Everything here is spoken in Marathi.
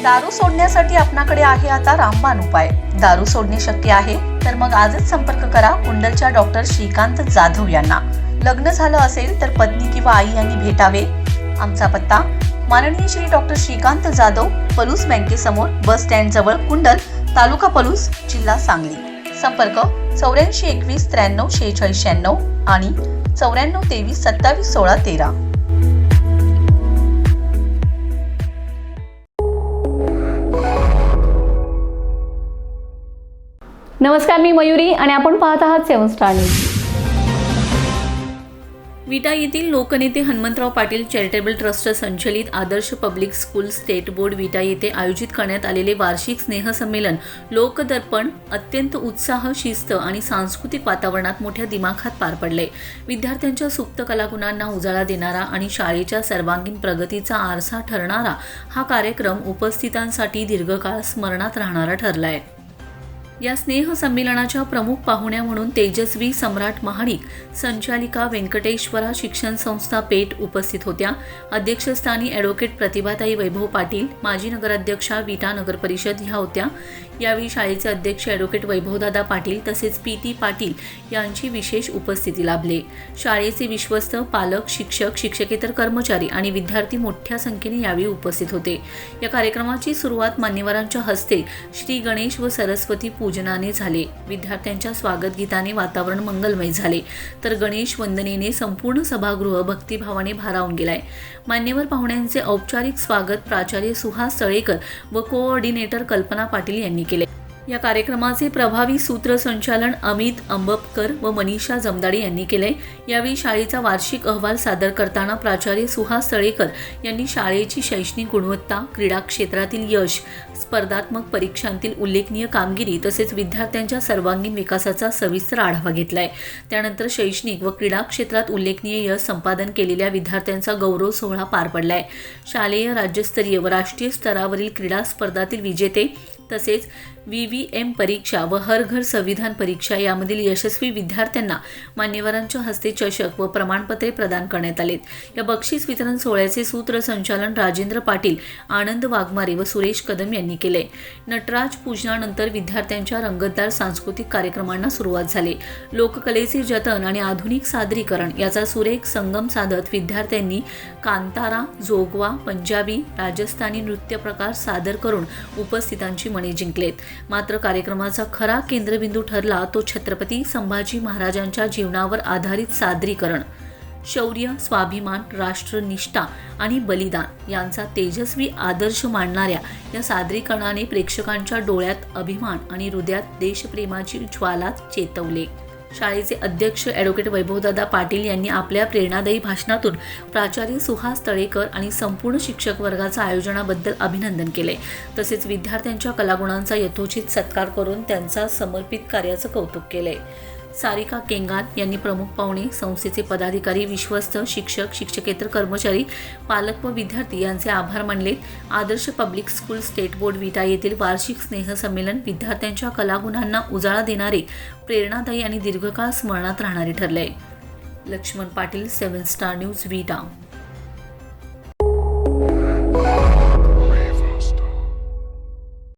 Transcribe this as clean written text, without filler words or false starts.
दारू सोडण्यासाठी आपणाकडे आहे आता रामबाण उपाय। दारू सोडणे शक्य आहे तर मग आजच संपर्क करा कुंडलच्या डॉक्टर श्रीकांत जाधव यांना। लग्न झालं असेल तर पत्नी किंवा आई यांनी भेटावे। आमचा पत्ता माननीय श्री डॉक्टर श्रीकांत जाधव, पलूस बँकेसमोर, बस स्टँड जवळ, कुंडल, तालुका पलूस, जिल्हा सांगली। संपर्क 84 21 93 46 96 आणि 94 23 27 16 13। नमस्कार, मी मयुरी आणि आपण पाहत आहात 7 स्टार न्यूज। विटा येथील लोकनेते हनुमंतराव पाटील चॅरिटेबल ट्रस्ट संचलित आदर्श पब्लिक स्कूल स्टेट बोर्ड विटा येथे आयोजित करण्यात आलेले वार्षिक स्नेहसंमेलन लोकदर्पण अत्यंत उत्साह, शिस्त आणि सांस्कृतिक वातावरणात मोठ्या दिमाखात पार पडले। विद्यार्थ्यांच्या सुप्त कलागुणांना उजाळा देणारा आणि शाळेच्या सर्वांगीण प्रगतीचा आरसा ठरणारा हा कार्यक्रम उपस्थितांसाठी दीर्घकाळ स्मरणात राहणारा ठरलाय। या स्नेहसंमेलनाच्या प्रमुख पाहुण्या म्हणून तेजस्वी सम्राट महाडिक, संचालिका व्यंकटेश्वरा शिक्षण संस्था पेठ उपस्थित होत्या। अध्यक्षस्थानी ॲडव्होकेट प्रतिभाताई वैभव पाटील, माजी नगराध्यक्षा विटा नगर परिषद ह्या होत्या। यावेळी शाळेचे अध्यक्ष ॲडव्होकेट वैभवदादा पाटील तसेच पी.टी. पाटील यांची विशेष उपस्थिती लाभले। शाळेचे विश्वस्त, पालक, शिक्षक, शिक्षकेतर कर्मचारी आणि विद्यार्थी मोठ्या संख्येने यावेळी उपस्थित होते। या कार्यक्रमाची सुरुवात मान्यवरांच्या हस्ते श्री गणेश व सरस्वती पूजनाने झाले। विद्यार्थ्यांच्या स्वागत गीताने वातावरण मंगलमय झाले, तर गणेश वंदनेने संपूर्ण सभागृह भक्तिभावाने भारावून गेलाय। मान्यवर पाहुण्यांचे औपचारिक स्वागत प्राचार्य सुहास तळेकर व कोऑर्डिनेटर कल्पना पाटील यांनी केले। या कार्यक्रमाचे प्रभावी सूत्रसंचालन अमित अंबपकर व मनीषा जमदाडे यांनी केले। यावेळी शाळेचा वार्षिक अहवाल सादर करताना प्राचार्य सुहास तळेकर यांनी शाळेची शैक्षणिक गुणवत्ता, क्रीडा क्षेत्रातील यश, स्पर्धात्मक परीक्षांतील उल्लेखनीय कामगिरी तसेच विद्यार्थ्यांच्या सर्वांगीण विकासाचा सविस्तर आढावा घेतलाय। त्यानंतर शैक्षणिक व क्रीडा क्षेत्रात उल्लेखनीय यश संपादन केलेल्या विद्यार्थ्यांचा गौरव सोहळा पार पडलाय। शालेय, राज्यस्तरीय व राष्ट्रीय स्तरावरील क्रीडा स्पर्धातील विजेते तसेच VVM परीक्षा व हर घर संविधान परीक्षा यामधील यशस्वी विद्यार्थ्यांना मान्यवरांच्या हस्ते चषक व प्रमाणपत्रे प्रदान करण्यात आलेत। या बक्षीस वितरण सोहळ्याचे सूत्रसंचालन राजेंद्र पाटील, आनंद वाघमारे व सुरेश कदम यांनी केले। नटराज पूजनानंतर विद्यार्थ्यांच्या रंगतदार सांस्कृतिक कार्यक्रमांना सुरुवात झाली। लोककलेचे जतन आणि आधुनिक सादरीकरण याचा सुरेख संगम साधत विद्यार्थ्यांनी कांतारा, जोगवा, पंजाबी, राजस्थानी नृत्य प्रकार सादर करून उपस्थितांची मने जिंकलेत। मात्र कार्यक्रमाचा खरा केंद्रबिंदू ठरला तो छत्रपती संभाजी महाराजांच्या जीवनावर आधारित सादरीकरण। शौर्य, स्वाभिमान, राष्ट्रनिष्ठा आणि बलिदान यांचा तेजस्वी आदर्श मांडणाऱ्या या सादरीकरणाने प्रेक्षकांच्या डोळ्यात अभिमान आणि हृदयात देशप्रेमाची ज्वाला चेतवले। शाळेचे अध्यक्ष ॲडव्होकेट वैभवदादा पाटील यांनी आपल्या प्रेरणादायी भाषणातून प्राचार्य सुहास तळेकर आणि संपूर्ण शिक्षक वर्गाचा आयोजनाबद्दल अभिनंदन केले। तसेच विद्यार्थ्यांच्या कलागुणांचा यथोचित सत्कार करून त्यांचा समर्पित कार्याचं कौतुक केले। सारिका केंगार यांनी प्रमुख पाहुणे, संस्थेचे पदाधिकारी, विश्वस्त, शिक्षक, शिक्षकेतर कर्मचारी, पालक व विद्यार्थी यांचे आभार मानले। आदर्श पब्लिक स्कूल स्टेट बोर्ड विटा येथील वार्षिक स्नेहसंमेलन विद्यार्थ्यांच्या कलागुणांना उजाळा देणारे, प्रेरणादायी आणि दीर्घकाळ स्मरणात राहणारे ठरले। लक्ष्मण पाटील, 7 स्टार न्यूज, विटा।